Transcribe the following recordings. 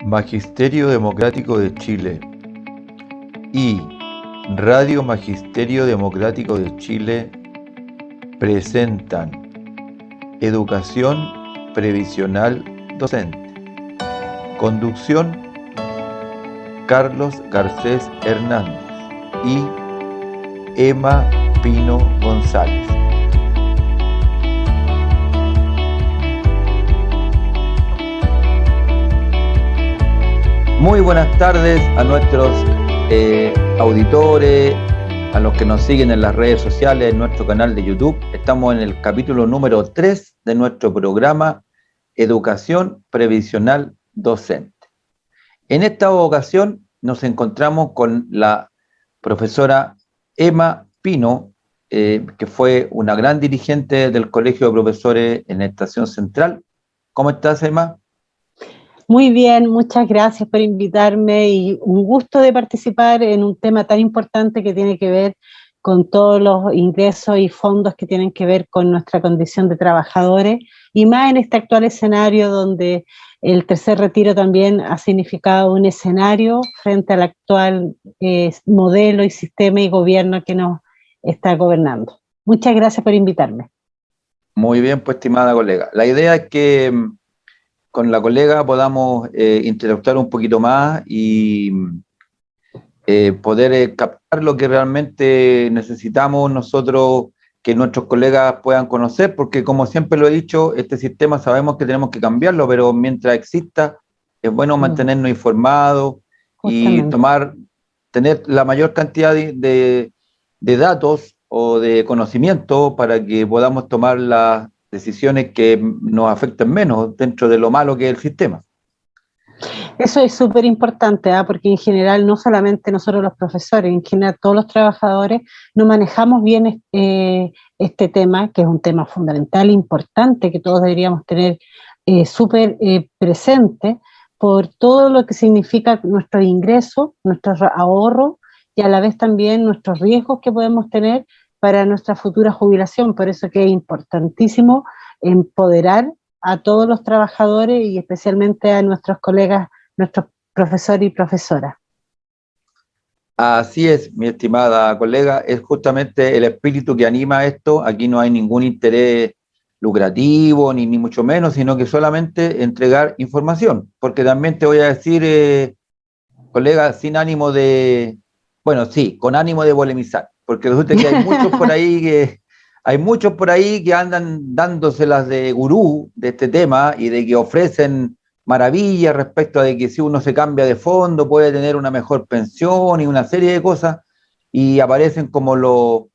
Magisterio Democrático de Chile y Radio Magisterio Democrático de Chile presentan Educación Previsional Docente. Conducción: Carlos Garcés Hernández y Emma Pino González. Muy buenas tardes a nuestros auditores, a los que nos siguen en las redes sociales, en nuestro canal de YouTube. Estamos en el capítulo número 3 de nuestro programa Educación Previsional Docente. En esta ocasión nos encontramos con la profesora Emma Pino, que fue una gran dirigente del Colegio de Profesores en la Estación Central. ¿Cómo estás, Emma? Muy bien, muchas gracias por invitarme y un gusto de participar en un tema tan importante que tiene que ver con todos los ingresos y fondos que tienen que ver con nuestra condición de trabajadores, y más en este actual escenario donde el tercer retiro también ha significado un escenario frente al actual modelo y sistema y gobierno que nos está gobernando. Muchas gracias por invitarme. Muy bien, pues, estimada colega. La idea es que con la colega podamos interactuar un poquito más y poder captar lo que realmente necesitamos nosotros que nuestros colegas puedan conocer, porque como siempre lo he dicho, este sistema sabemos que tenemos que cambiarlo, pero mientras exista es bueno mantenernos informados y tener la mayor cantidad de datos o de conocimiento para que podamos tomar las decisiones que nos afecten menos dentro de lo malo que es el sistema. Eso es súper importante, porque en general no solamente nosotros los profesores, en general todos los trabajadores no manejamos bien este tema, que es un tema fundamental, importante, que todos deberíamos tener súper presente por todo lo que significa nuestros ingresos, nuestros ahorros y a la vez también nuestros riesgos que podemos tener para nuestra futura jubilación. Por eso que es importantísimo empoderar a todos los trabajadores y especialmente a nuestros colegas, nuestros profesores y profesoras. Así es, mi estimada colega, es justamente el espíritu que anima esto. Aquí no hay ningún interés lucrativo, ni mucho menos, sino que solamente entregar información, porque también te voy a decir, colega, sin ánimo de, bueno, sí, con ánimo de polemizar, porque resulta que hay muchos por ahí que andan dándoselas de gurú de este tema y de que ofrecen maravillas respecto a de que si uno se cambia de fondo puede tener una mejor pensión y una serie de cosas, y aparecen como los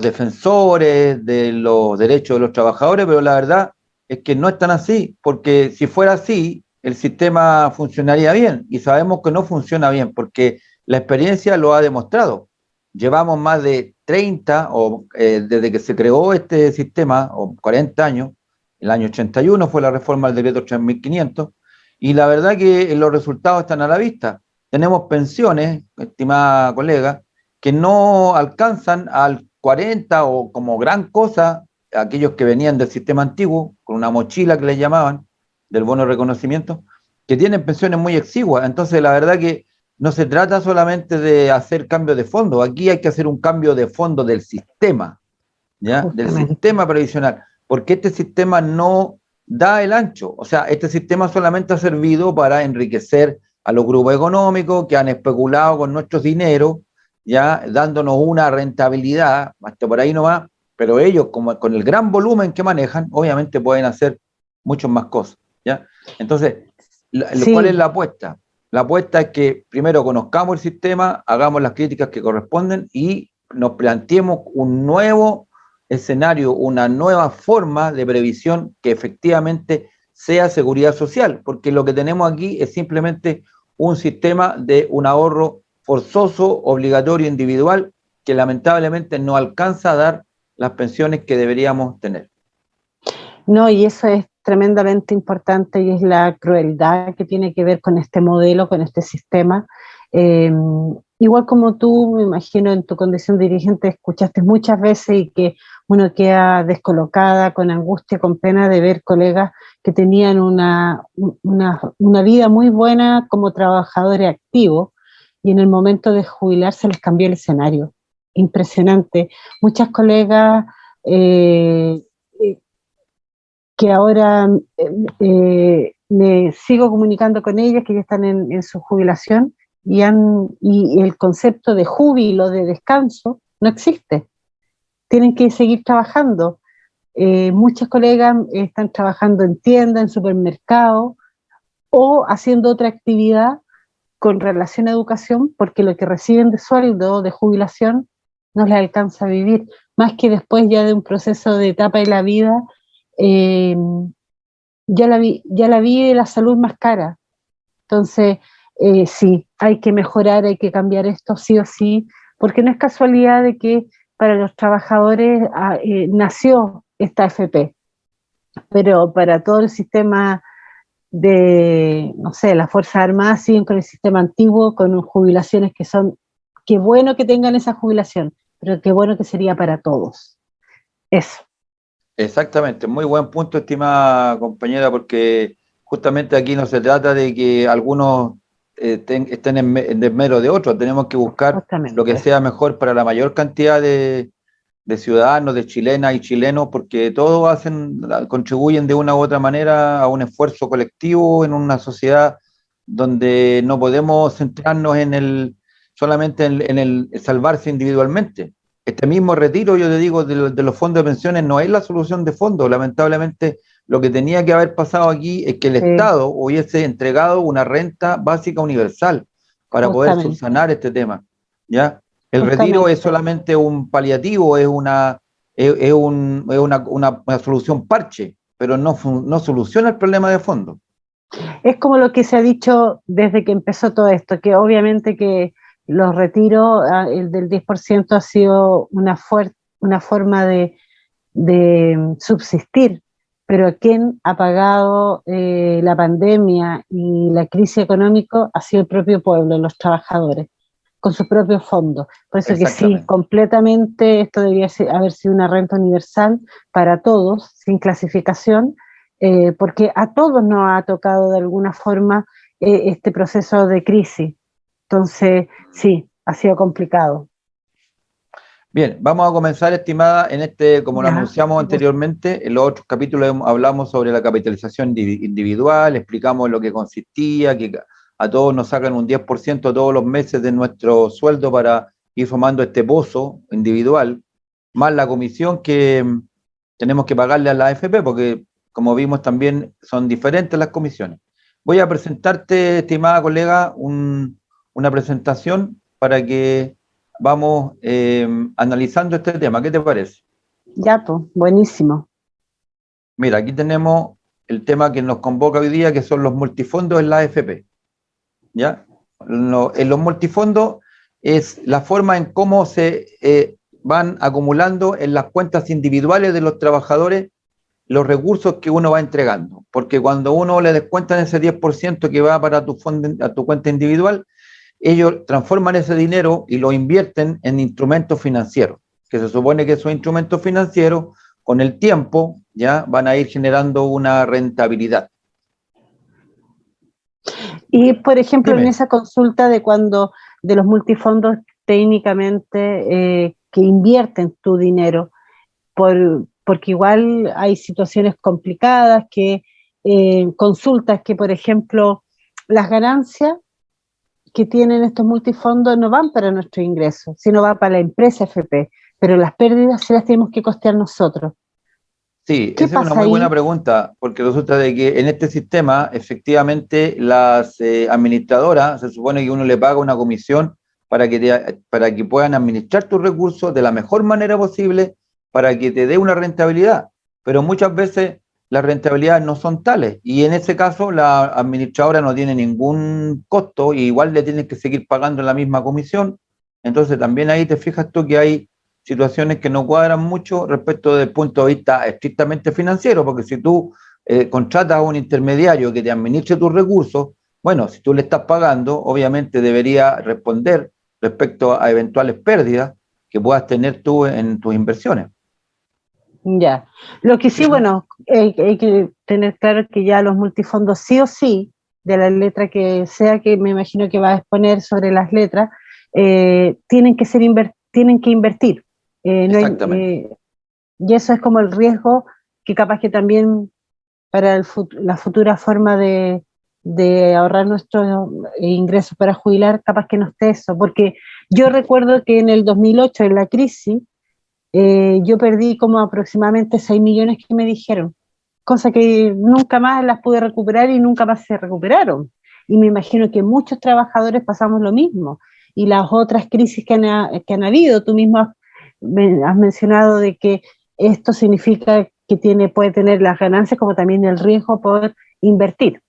defensores de los derechos de los trabajadores, pero la verdad es que no es tan así, porque si fuera así, el sistema funcionaría bien, y sabemos que no funciona bien, porque la experiencia lo ha demostrado. Llevamos más de 30, desde que se creó este sistema, o 40 años, el año 81 fue la reforma del decreto 3500, y la verdad que los resultados están a la vista. Tenemos pensiones, estimada colega, que no alcanzan al 40 o como gran cosa, aquellos que venían del sistema antiguo, con una mochila que les llamaban, del bono de reconocimiento, que tienen pensiones muy exiguas. Entonces, la verdad que no se trata solamente de hacer cambio de fondo, aquí hay que hacer un cambio de fondo del sistema, ¿ya? Del sistema previsional, porque este sistema no da el ancho. O sea, este sistema solamente ha servido para enriquecer a los grupos económicos que han especulado con nuestros dineros, ya dándonos una rentabilidad, hasta por ahí nomás, pero ellos, como con el gran volumen que manejan, obviamente pueden hacer muchas más cosas, ¿ya? Entonces, ¿cuál es la apuesta? La apuesta es que primero conozcamos el sistema, hagamos las críticas que corresponden y nos planteemos un nuevo escenario, una nueva forma de previsión que efectivamente sea seguridad social, porque lo que tenemos aquí es simplemente un sistema de un ahorro forzoso, obligatorio, individual, que lamentablemente no alcanza a dar las pensiones que deberíamos tener. No, y eso es tremendamente importante y es la crueldad que tiene que ver con este modelo, con este sistema. igual como tú, me imagino en tu condición de dirigente escuchaste muchas veces y que uno queda descolocada, con angustia, con pena de ver colegas que tenían una vida muy buena como trabajadores activos y en el momento de jubilarse les cambió el escenario. Impresionante. Muchas colegas eh, eh, que ahora me sigo comunicando con ellas, que ya están en su jubilación, y el concepto de júbilo, de descanso, no existe. Tienen que seguir trabajando. Muchas colegas están trabajando en tienda, en supermercado, o haciendo otra actividad con relación a educación, porque lo que reciben de sueldo, de jubilación, no les alcanza a vivir, más que después ya de un proceso de etapa de la vida, eh, ya la vida y la salud más cara. Entonces, sí, hay que mejorar, hay que cambiar esto sí o sí, porque no es casualidad de que para los trabajadores nació esta AFP, pero para todo el sistema de, no sé, las Fuerzas Armadas siguen con el sistema antiguo, con jubilaciones que son, qué bueno que tengan esa jubilación, pero qué bueno que sería para todos. Eso. Exactamente, muy buen punto, estimada compañera, porque justamente aquí no se trata de que algunos estén en desmedro de otros, tenemos que buscar lo que Justamente. sea mejor para la mayor cantidad de ciudadanos, de chilenas y chilenos, porque todos contribuyen de una u otra manera a un esfuerzo colectivo en una sociedad donde no podemos centrarnos solamente en el salvarse individualmente. Este mismo retiro, yo te digo, de los fondos de pensiones no es la solución de fondo. Lamentablemente, lo que tenía que haber pasado aquí es que el Sí, Estado hubiese entregado una renta básica universal para poder justamente, subsanar este tema, ¿ya? El retiro es justamente. solamente un paliativo, es una solución parche, pero no soluciona el problema de fondo. Es como lo que se ha dicho desde que empezó todo esto, que obviamente que los retiros, el del 10% ha sido una forma de subsistir, pero quien ha pagado la pandemia y la crisis económica ha sido el propio pueblo, los trabajadores, con sus propios fondos. Por eso que sí, Exactamente. completamente esto debería haber sido una renta universal para todos, sin clasificación, porque a todos nos ha tocado de alguna forma este proceso de crisis. Entonces, sí, ha sido complicado. Bien, vamos a comenzar, estimada, como lo Ya, anunciamos anteriormente, en los otros capítulos hablamos sobre la capitalización individual, explicamos en lo que consistía, que a todos nos sacan un 10% todos los meses de nuestro sueldo para ir formando este pozo individual, más la comisión que tenemos que pagarle a la AFP, porque como vimos también son diferentes las comisiones. Voy a presentarte, estimada colega, una presentación para que vamos analizando este tema. ¿Qué te parece? ya, pues, buenísimo. Mira, aquí tenemos el tema que nos convoca hoy día, que son los multifondos en la AFP. ¿Ya? En los multifondos es la forma en cómo se van acumulando en las cuentas individuales de los trabajadores los recursos que uno va entregando. Porque cuando uno le descuentan ese 10% que va para a tu cuenta individual, ellos transforman ese dinero y lo invierten en instrumentos financieros, que se supone que esos instrumentos financieros con el tiempo ya van a ir generando una rentabilidad. Y, por ejemplo, en Dime. esa consulta de cuando de los multifondos técnicamente que invierten tu dinero, porque igual hay situaciones complicadas, que consultas que, por ejemplo, las ganancias que tienen estos multifondos no van para nuestro ingreso, sino va para la empresa FP, pero las pérdidas sí las tenemos que costear nosotros. Sí, ¿Qué esa es una pasa muy buena ahí? pregunta, porque resulta de que en este sistema, efectivamente, las administradoras, se supone que uno le paga una comisión para que puedan administrar tus recursos de la mejor manera posible, para que te dé una rentabilidad. Pero muchas veces las rentabilidades no son tales, y en ese caso la administradora no tiene ningún costo, y igual le tienes que seguir pagando la misma comisión. Entonces también ahí te fijas tú que hay situaciones que no cuadran mucho respecto del punto de vista estrictamente financiero, porque si tú contratas a un intermediario que te administre tus recursos, bueno, si tú le estás pagando, obviamente debería responder respecto a eventuales pérdidas que puedas tener tú en tus inversiones. Ya. Lo que sí, bueno, hay que tener claro que ya los multifondos sí o sí, de la letra que sea, que me imagino que va a exponer sobre las letras, tienen que tienen que invertir. Exactamente. Y eso es como el riesgo que capaz que también para la futura forma de ahorrar nuestros ingresos para jubilar, capaz que no esté eso, porque yo recuerdo que en el 2008, en la crisis, yo perdí como aproximadamente 6 millones que me dijeron, cosa que nunca más las pude recuperar y nunca más se recuperaron. Y me imagino que muchos trabajadores pasamos lo mismo. Y las otras crisis que han habido, tú mismo has mencionado de que esto significa que puede tener las ganancias como también el riesgo por invertir.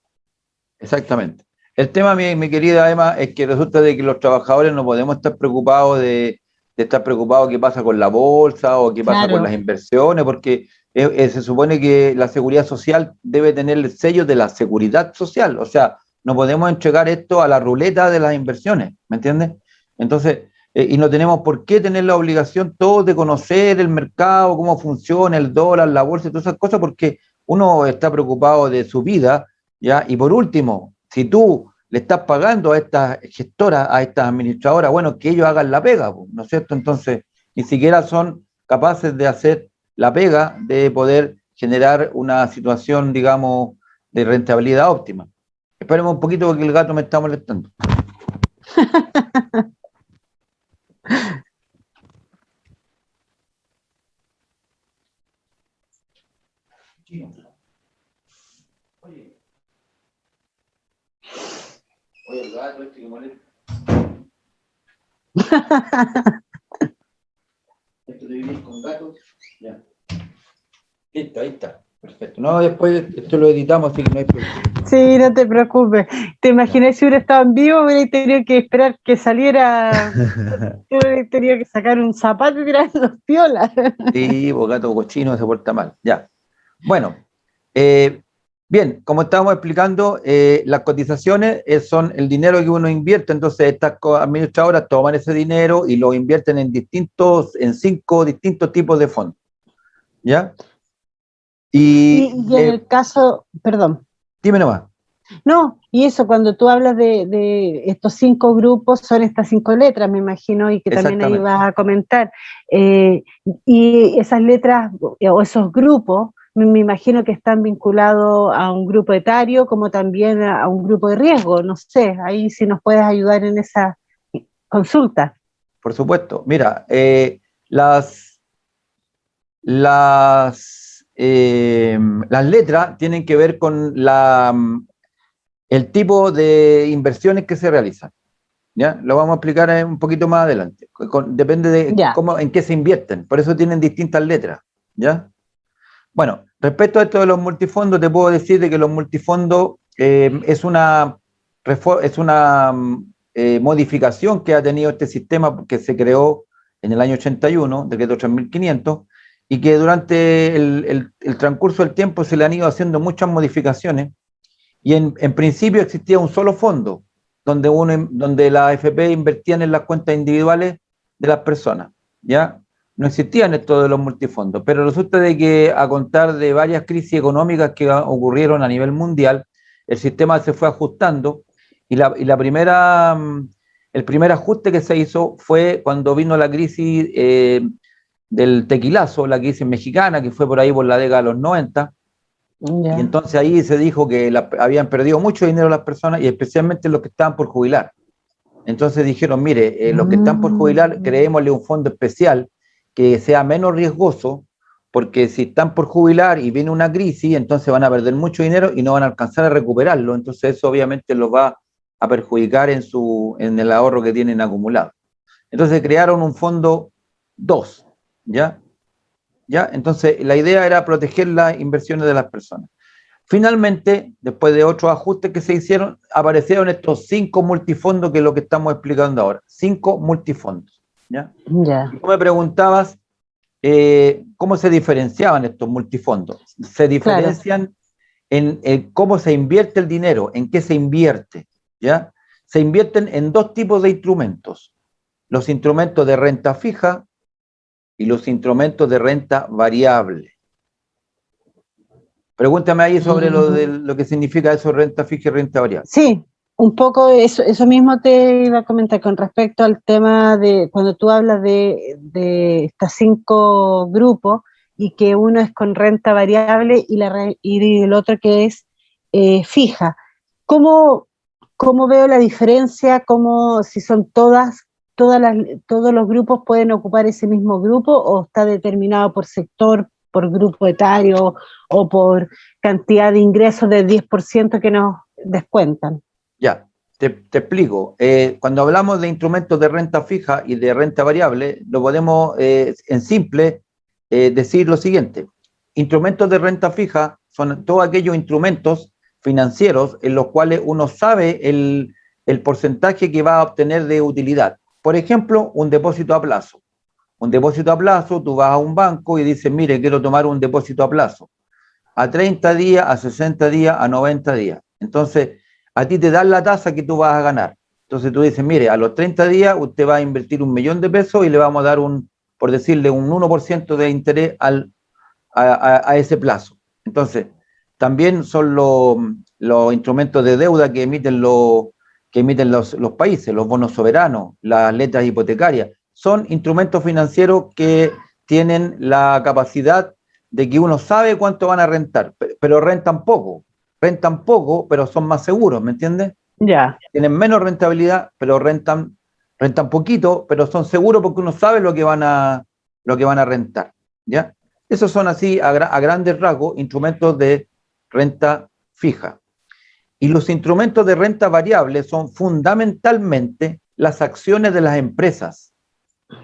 Exactamente. El tema, mi querida Emma, es que resulta de que los trabajadores no podemos estar preocupados de estar preocupados qué pasa con la bolsa o qué pasa con las Claro, inversiones, porque se supone que la seguridad social debe tener el sello de la seguridad social. O sea, no podemos entregar esto a la ruleta de las inversiones, ¿me entiendes? Entonces, y no tenemos por qué tener la obligación todos de conocer el mercado, cómo funciona el dólar, la bolsa y todas esas cosas, porque uno está preocupado de su vida. ¿Ya? Y por último, si tú le estás pagando a estas gestoras, a estas administradoras, bueno, que ellos hagan la pega, ¿no es cierto? Entonces, ni siquiera son capaces de hacer la pega, de poder generar una situación, digamos, de rentabilidad óptima. Esperemos un poquito porque el gato me está molestando. Oye, oye, el gato este que molesta. Esto de vivir con gatos, ya. Listo, ahí está. Perfecto. No, después esto lo editamos, así que no hay problema. sí, no te preocupes. ¿Te Ya. imaginas si hubiera estado en vivo? Hubiera tenido que esperar que saliera, hubiera tenido que sacar un zapato y tirar los piolas. Sí, pues gato cochino se porta mal. Ya. Bueno, eh, bien, como estábamos explicando, las cotizaciones son el dinero que uno invierte, entonces estas administradoras toman ese dinero y lo invierten en 5 distintos tipos de fondos, ¿ya? Y Y en el caso, perdón, dime nomás, no, y eso cuando tú hablas de estos 5 grupos, son estas 5 letras, me imagino, y que también ahí exactamente. vas a comentar. Y esas letras o esos grupos, me imagino que están vinculados a un grupo etario como también a un grupo de riesgo, no sé, ahí si nos puedes ayudar en esa consulta. Por supuesto. Mira, las letras tienen que ver con el tipo de inversiones que se realizan. ¿Ya? Lo vamos a explicar un poquito más adelante. Depende de Ya, cómo, en qué se invierten. Por eso tienen distintas letras. ¿Ya? Bueno, respecto a esto de los multifondos, te puedo decir de que los multifondos es una modificación que ha tenido este sistema que se creó en el año 81, decreto 3500, y que durante el transcurso del tiempo se le han ido haciendo muchas modificaciones y en principio existía un solo fondo donde las AFP invertían en las cuentas individuales de las personas, ¿ya? No existían esto de los multifondos, pero resulta de que a contar de varias crisis económicas que ocurrieron a nivel mundial, el sistema se fue ajustando y el primer ajuste que se hizo fue cuando vino la crisis del tequilazo, la crisis mexicana, que fue por ahí por la década de los 90. Y ya. entonces ahí se dijo que habían perdido mucho dinero las personas y especialmente los que estaban por jubilar. Entonces dijeron, mire, los que están por jubilar, Mm, creémosle un fondo especial que sea menos riesgoso, porque si están por jubilar y viene una crisis, entonces van a perder mucho dinero y no van a alcanzar a recuperarlo. Entonces eso obviamente los va a perjudicar en el ahorro que tienen acumulado. Entonces crearon un fondo 2, ¿ya? ¿Ya? Entonces la idea era proteger las inversiones de las personas. Finalmente, después de otros ajustes que se hicieron, aparecieron estos 5 multifondos, que es lo que estamos explicando ahora. 5 multifondos. ¿Ya? ya, Y tú me preguntabas cómo se diferenciaban estos multifondos. Se claro, diferencian en cómo se invierte el dinero, en qué se invierte. ¿Ya? Se invierten en 2 tipos de instrumentos. los instrumentos de renta fija y los instrumentos de renta variable. Pregúntame ahí sobre lo que significa eso, renta fija y renta variable. Sí, un poco eso mismo te iba a comentar con respecto al tema de cuando tú hablas de estos 5 grupos y que uno es con renta variable y el otro que es fija. ¿Cómo veo la diferencia? ¿Cómo, si son todos los grupos pueden ocupar ese mismo grupo o está determinado por sector, por grupo etario o por cantidad de ingresos del 10% que nos descuentan? Ya, te explico. Cuando hablamos de instrumentos de renta fija y de renta variable, lo podemos en simple decir lo siguiente. Instrumentos de renta fija son todos aquellos instrumentos financieros en los cuales uno sabe el porcentaje que va a obtener de utilidad. Por ejemplo, un depósito a plazo. Un depósito a plazo, tú vas a un banco y dices, mire, quiero tomar un depósito a plazo. A 30 días, a 60 días, a 90 días. Entonces, a ti te dan la tasa que tú vas a ganar. Entonces tú dices, mire, a los 30 días usted va a invertir 1.000.000 de pesos y le vamos a dar por decirle, un 1% de interés a ese plazo. Entonces, también son los instrumentos de deuda que emiten los países, los bonos soberanos, las letras hipotecarias. Son instrumentos financieros que tienen la capacidad de que uno sabe cuánto van a rentar, pero rentan poco, pero son más seguros, ¿me entiendes? Ya. Tienen menos rentabilidad, pero rentan poquito, pero son seguros porque uno sabe lo que van a rentar, ¿ya? Esos son así, a grandes rasgos, instrumentos de renta fija. Y los instrumentos de renta variable son fundamentalmente las acciones de las empresas.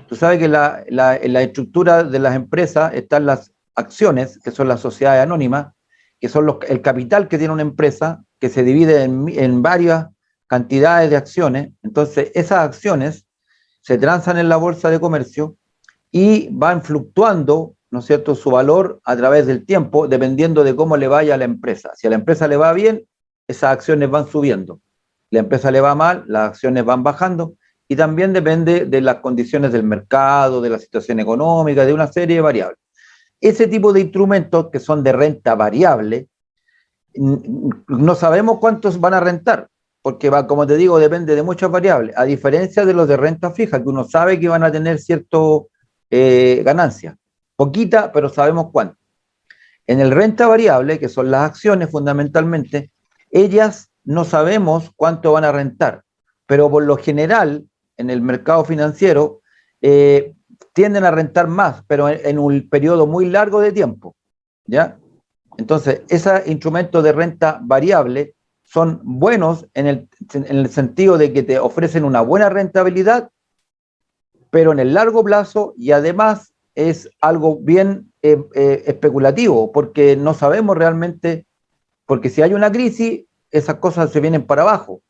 Tú sabes que en la estructura de las empresas están las acciones, que son las sociedades anónimas, que son el capital que tiene una empresa, que se divide en varias cantidades de acciones. Entonces, esas acciones se transan en la bolsa de comercio y van fluctuando, ¿no es cierto?, su valor a través del tiempo, dependiendo de cómo le vaya a la empresa. Si a la empresa le va bien, esas acciones van subiendo. La empresa le va mal, las acciones van bajando, y también depende de las condiciones del mercado, de la situación económica, de una serie de variables. Ese tipo de instrumentos que son de renta variable, no sabemos cuántos van a rentar, porque va, como te digo, depende de muchas variables, a diferencia de los de renta fija, que uno sabe que van a tener cierto ganancia, poquita, pero sabemos cuánto. En el renta variable, que son las acciones fundamentalmente, ellas no sabemos cuánto van a rentar, pero por lo general, en el mercado financiero, tienden a rentar más, pero en un periodo muy largo de tiempo, ¿ya? Entonces, esos instrumentos de renta variable son buenos en el sentido de que te ofrecen una buena rentabilidad, pero en el largo plazo, y además es algo bien especulativo, porque no sabemos realmente, porque si hay una crisis, esas cosas se vienen para abajo,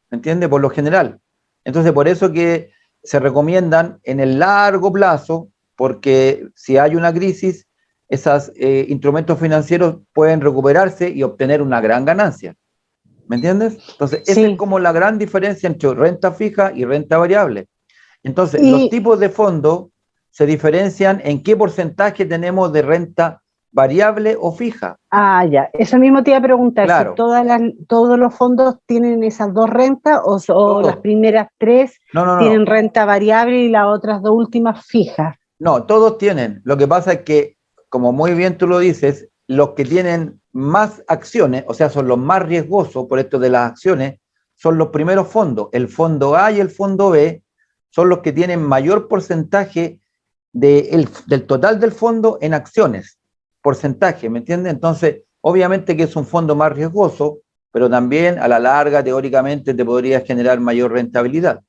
¿me entiendes? Por lo general. Entonces, por eso que se recomiendan en el largo plazo, porque si hay una crisis, esos instrumentos financieros pueden recuperarse y obtener una gran ganancia. ¿Me entiendes? Entonces, esa es como la gran diferencia entre renta fija y renta variable. Entonces, los tipos de fondos se diferencian en qué porcentaje tenemos de renta variable o fija. Ah, ya. Eso mismo te iba a preguntar, claro. Si todos los fondos tienen esas dos rentas o las primeras 3 tienen renta variable y las otras 2 últimas fijas. No, todos tienen. Lo que pasa es que, como muy bien tú lo dices, los que tienen más acciones, o sea, son los más riesgosos por esto de las acciones, son los primeros fondos. El fondo A y el fondo B son los que tienen mayor porcentaje del total del fondo en acciones. Porcentaje, ¿me entiendes? Entonces, obviamente que es un fondo más riesgoso, pero también a la larga, teóricamente, te podría generar mayor rentabilidad.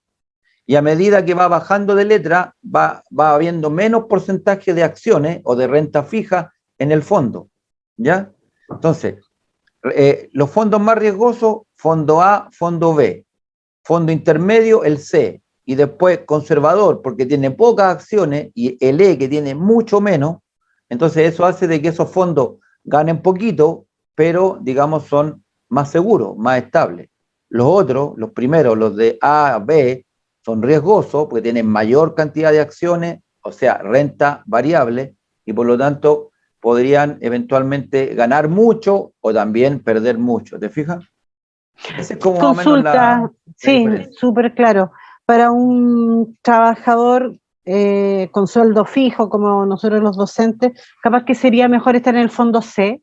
Y a medida que va bajando de letra, va habiendo menos porcentaje de acciones o de renta fija en el fondo, ¿ya? Entonces, los fondos más riesgosos, fondo A, fondo B. Fondo intermedio, el C. Y después conservador, porque tiene pocas acciones, y el E, que tiene mucho menos. Entonces, eso hace de que esos fondos ganen poquito, pero, digamos, son más seguros, más estables. Los otros, los primeros, los de A, B, son riesgosos porque tienen mayor cantidad de acciones, o sea, renta variable, y por lo tanto podrían eventualmente ganar mucho o también perder mucho. ¿Te fijas? Esa es como más o menos Consulta, la sí, diferencia. súper claro. Para un trabajador con sueldo fijo, como nosotros los docentes, capaz que sería mejor estar en el fondo C,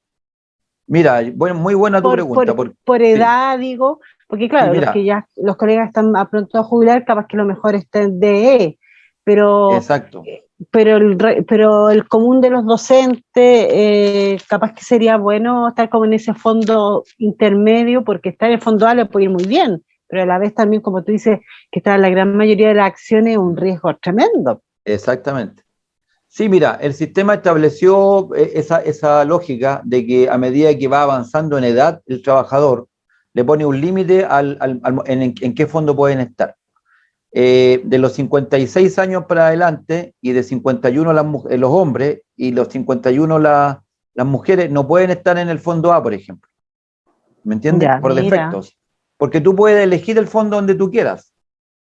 Mira, bueno, muy buena tu por, pregunta. por, por Sí, edad, digo, porque sí, claro, mira, los colegas están a pronto a jubilar, capaz que lo mejor está en DE, pero, exacto. pero el común de los docentes, capaz que sería bueno estar como en ese fondo intermedio, porque estar en el fondo A le puede ir muy bien, pero a la vez también, como tú dices, que está en la gran mayoría de las acciones un riesgo tremendo. Exactamente. Sí, mira, el sistema estableció esa lógica de que a medida que va avanzando en edad el trabajador, le pone un límite en qué fondo pueden estar. De los 56 años para adelante y de 51 los hombres y los 51 las mujeres no pueden estar en el fondo A, por ejemplo. ¿Me entiendes? Ya, Por mira, defectos. Porque tú puedes elegir el fondo donde tú quieras.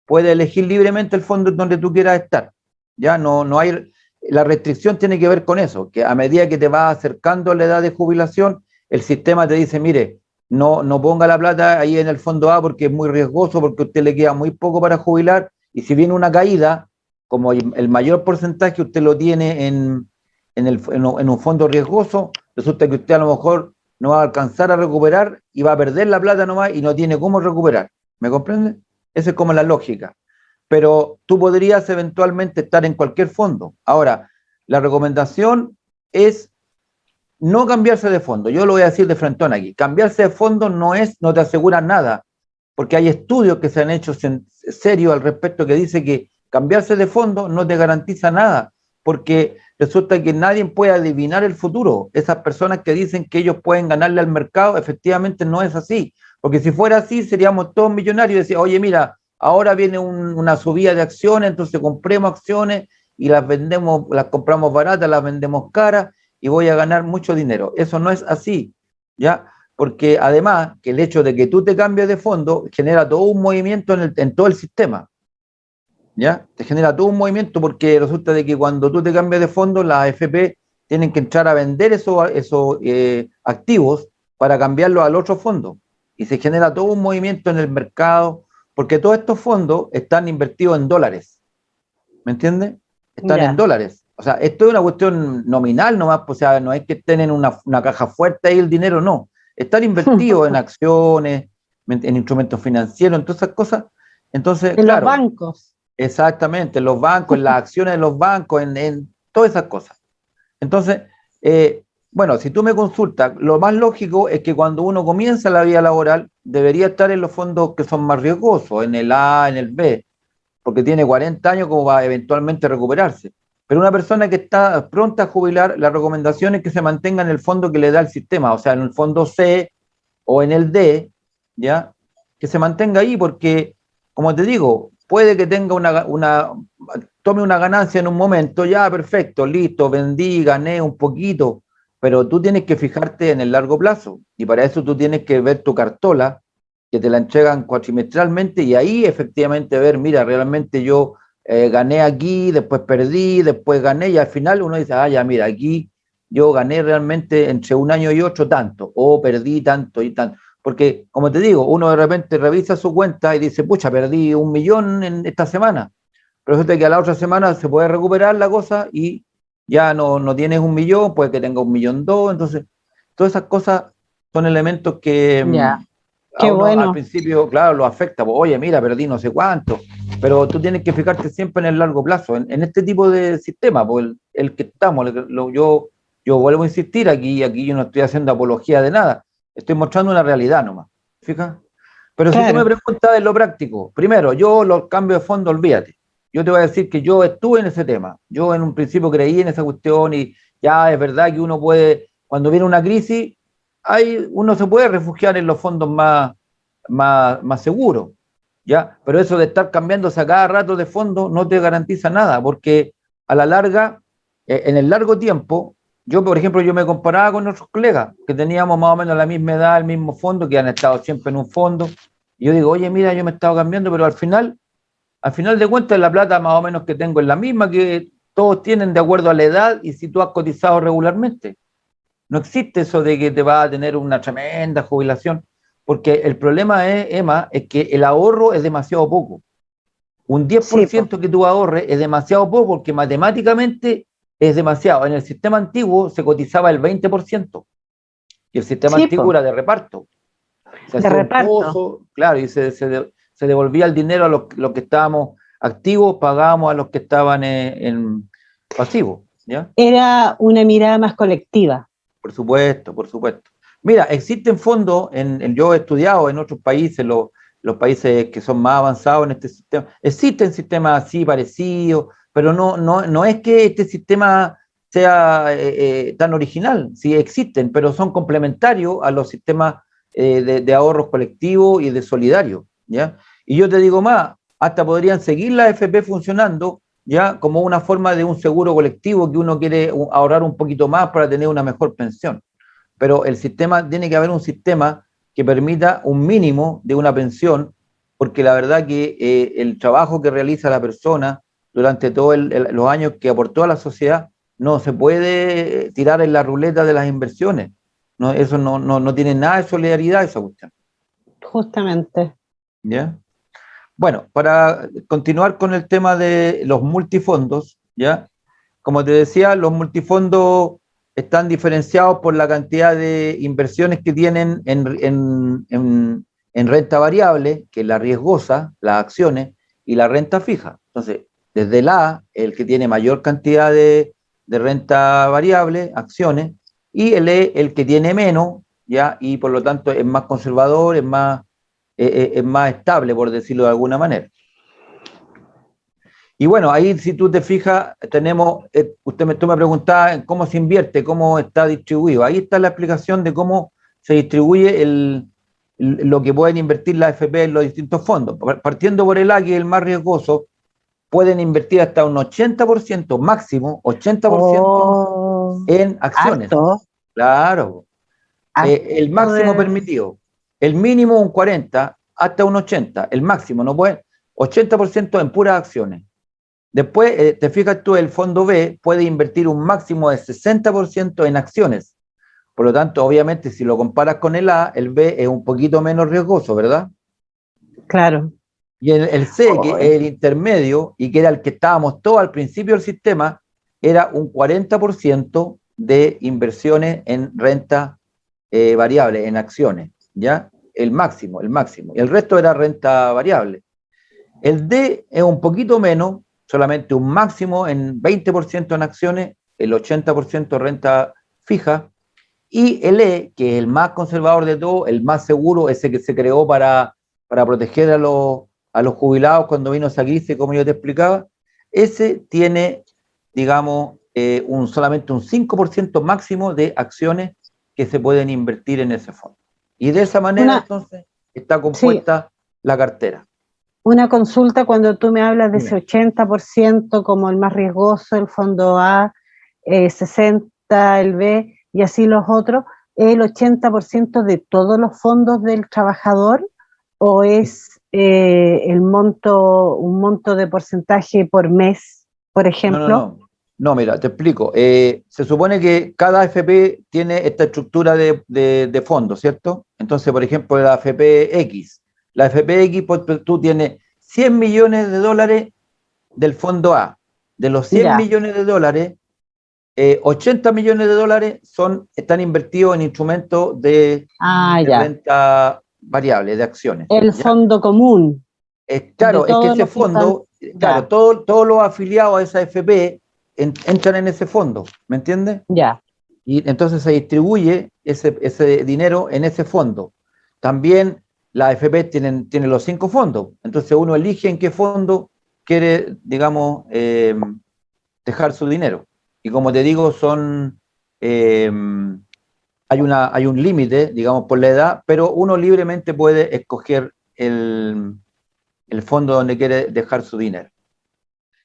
Puedes elegir libremente el fondo donde tú quieras estar. Ya no hay. La restricción tiene que ver con eso, que a medida que te vas acercando a la edad de jubilación, el sistema te dice, mire, no ponga la plata ahí en el fondo A porque es muy riesgoso, porque a usted le queda muy poco para jubilar, y si viene una caída, como el mayor porcentaje usted lo tiene en un fondo riesgoso, resulta que usted a lo mejor no va a alcanzar a recuperar y va a perder la plata nomás y no tiene cómo recuperar. ¿Me comprende? Esa es como la lógica. Pero tú podrías eventualmente estar en cualquier fondo. Ahora, la recomendación es no cambiarse de fondo. Yo lo voy a decir de frentón aquí. Cambiarse de fondo no te asegura nada, porque hay estudios que se han hecho serios al respecto que dice que cambiarse de fondo no te garantiza nada, porque resulta que nadie puede adivinar el futuro. Esas personas que dicen que ellos pueden ganarle al mercado, efectivamente no es así, porque si fuera así seríamos todos millonarios y decir, oye, mira, ahora viene una subida de acciones, entonces compremos acciones y las vendemos, las compramos baratas, las vendemos caras y voy a ganar mucho dinero. Eso no es así, ¿ya? Porque además que el hecho de que tú te cambies de fondo genera todo un movimiento en todo el sistema, ¿ya? Te genera todo un movimiento porque resulta de que cuando tú te cambias de fondo, las AFP tienen que entrar a vender esos activos para cambiarlos al otro fondo. Y se genera todo un movimiento en el mercado, porque todos estos fondos están invertidos en dólares, ¿me entiendes? Están en ya. dólares. O sea, esto es una cuestión nominal nomás, pues, o sea, no es que estén en una caja fuerte ahí el dinero, no. Están invertidos en acciones, en instrumentos financieros, en todas esas cosas. Entonces, En los claro, bancos. exactamente, en los bancos, en las acciones de los bancos, en todas esas cosas. Entonces, bueno, si tú me consultas, lo más lógico es que cuando uno comienza la vida laboral, debería estar en los fondos que son más riesgosos, en el A, en el B, porque tiene 40 años como va a eventualmente recuperarse. Pero una persona que está pronta a jubilar, la recomendación es que se mantenga en el fondo que le da el sistema, o sea, en el fondo C o en el D, ¿ya? Que se mantenga ahí porque, como te digo, puede que tenga tome una ganancia en un momento, ya, perfecto, listo, vendí, gané un poquito, pero tú tienes que fijarte en el largo plazo y para eso tú tienes que ver tu cartola, que te la entregan cuatrimestralmente y ahí efectivamente ver, mira, realmente yo gané aquí, después perdí, después gané y al final uno dice, ah, ya, mira, aquí yo gané realmente entre un año y otro tanto, o perdí tanto y tanto. Porque, como te digo, uno de repente revisa su cuenta y dice, pucha, perdí 1 millón en esta semana. Pero resulta que a la otra semana se puede recuperar la cosa y ya no tienes 1 millón, puede que tenga 1,2 millones. Entonces, todas esas cosas son elementos que Ya, a qué uno al bueno. principio, claro, lo afecta. Pues, oye, mira, perdí no sé cuánto. Pero tú tienes que fijarte siempre en el largo plazo, en este tipo de sistema, pues el que estamos. Yo vuelvo a insistir, aquí yo no estoy haciendo apología de nada, estoy mostrando una realidad nomás. ¿Fija? Pero si tú me Claro. preguntas de lo práctico, primero, yo los cambios de fondo, olvídate. Yo te voy a decir que yo estuve en ese tema. Yo en un principio creí en esa cuestión y ya es verdad que uno puede, cuando viene una crisis, uno se puede refugiar en los fondos más seguros, ¿ya? Pero eso de estar cambiándose a cada rato de fondo no te garantiza nada, porque a la larga, en el largo tiempo, yo, por ejemplo, yo me comparaba con nuestros colegas, que teníamos más o menos la misma edad, el mismo fondo, que han estado siempre en un fondo, y yo digo, oye, mira, yo me he estado cambiando, pero al final Al final de cuentas, la plata más o menos que tengo es la misma que todos tienen de acuerdo a la edad y si tú has cotizado regularmente. No existe eso de que te vas a tener una tremenda jubilación, porque el problema es, Emma, es que el ahorro es demasiado poco. Un diez por Sí, po. ciento que tú ahorres es demasiado poco porque matemáticamente es demasiado. En el sistema antiguo se cotizaba el 20% y el sistema Sí, antiguo po. era de reparto. Se De hacía un reparto. pozo, claro, y se devolvía el dinero a los que estábamos activos, pagábamos a los que estaban en pasivos, ¿ya? Era una mirada más colectiva. Por supuesto, por supuesto. Mira, existen fondos, yo he estudiado en otros países, los países que son más avanzados en este sistema, existen sistemas así parecidos, pero no es que este sistema sea tan original, sí existen, pero son complementarios a los sistemas de ahorros colectivos y de solidarios, ¿ya? Y yo te digo más, hasta podrían seguir la FP funcionando, ¿ya? Como una forma de un seguro colectivo que uno quiere ahorrar un poquito más para tener una mejor pensión. Pero el sistema, tiene que haber un sistema que permita un mínimo de una pensión, porque la verdad que el trabajo que realiza la persona durante todos los años que aportó a la sociedad no se puede tirar en la ruleta de las inversiones. No, eso no tiene nada de solidaridad esa cuestión. Justamente. ¿Ya? Bueno, para continuar con el tema de los multifondos, ¿ya? Como te decía, los multifondos están diferenciados por la cantidad de inversiones que tienen en renta variable, que es la riesgosa, las acciones, y la renta fija. Entonces, desde el A, el que tiene mayor cantidad de renta variable, acciones, y el E, el que tiene menos, ¿ya? Y por lo tanto es más conservador, es más estable, por decirlo de alguna manera. Y bueno, ahí si tú te fijas, tenemos, tú me preguntaba cómo se invierte, cómo está distribuido. Ahí está la explicación de cómo se distribuye lo que pueden invertir la AFP en los distintos fondos. Partiendo por el A, que es el más riesgoso, pueden invertir hasta un 80%, máximo 80% Oh, en acciones. harto, Claro, el harto máximo de... permitido, el mínimo un 40, hasta un 80, el máximo, no puede, 80% en puras acciones. Después, te fijas tú, el fondo B puede invertir un máximo de 60% en acciones. Por lo tanto, obviamente, si lo comparas con el A, el B es un poquito menos riesgoso, ¿verdad? Claro. Y el C, que es el intermedio, y que era el que estábamos todos al principio del sistema, era un 40% de inversiones en renta variable, en acciones, ¿ya? El máximo, el máximo. Y el resto era renta variable. El D es un poquito menos, solamente un máximo en 20% en acciones, el 80% renta fija, y el E, que es el más conservador de todo, el más seguro, ese que se creó para proteger a los jubilados cuando vino esa crisis, como yo te explicaba, ese tiene, digamos, solamente un 5% máximo de acciones que se pueden invertir en ese fondo. Y de esa manera, Una, entonces, está sí, compuesta la cartera. una consulta cuando tú me hablas de ese Dime. 80% como el más riesgoso, el fondo A, 60 el B y así los otros, ¿es el 80% de todos los fondos del trabajador o es el monto, un monto de porcentaje por mes, por No, no, ejemplo? no. No, mira, te explico. Se supone que cada AFP tiene esta estructura de fondos, ¿cierto? Entonces, por ejemplo, la AFP X. La AFP X, pues tú tienes 100 millones de dólares del fondo A. De los 100 Ya. millones de dólares, 80 millones de dólares están invertidos en instrumentos Ah, de ya. renta variable, de acciones, El ¿ya? fondo común de Claro, es que todos ese los que están, fondo, claro, ya, todos los afiliados a esa FP entran en ese fondo, ¿me entiendes? ya. Y entonces se distribuye ese dinero en ese fondo. También las FP tienen los 5 fondos, entonces uno elige en qué fondo quiere, digamos, dejar su dinero. Y como te digo, eh, hay un límite, digamos, por la edad, pero uno libremente puede escoger el fondo donde quiere dejar su dinero.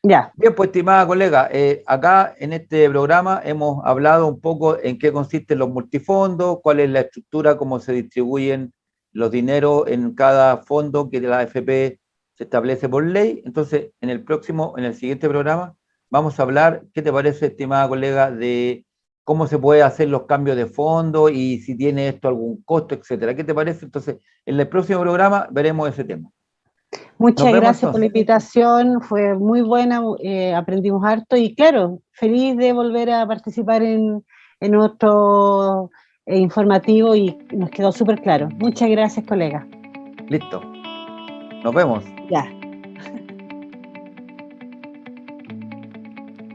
Ya, Bien, pues, estimada colega, acá en este programa hemos hablado un poco en qué consisten los multifondos, cuál es la estructura, cómo se distribuyen los dineros en cada fondo que la AFP se establece por ley. Entonces, en el siguiente programa, vamos a hablar, ¿qué te parece, estimada colega, de cómo se puede hacer los cambios de fondo y si tiene esto algún costo, etcétera? ¿Qué te parece? Entonces, en el próximo programa veremos ese tema. Muchas gracias por la invitación, fue muy buena, aprendimos harto y claro, feliz de volver a participar en otro informativo y nos quedó súper claro. Muchas gracias, colega. Listo. Nos vemos. Ya.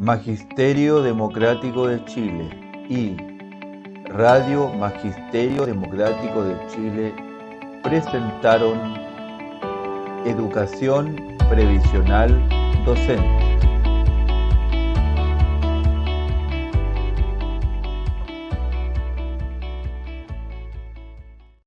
Magisterio Democrático de Chile y Radio Magisterio Democrático de Chile presentaron Educación Previsional Docente.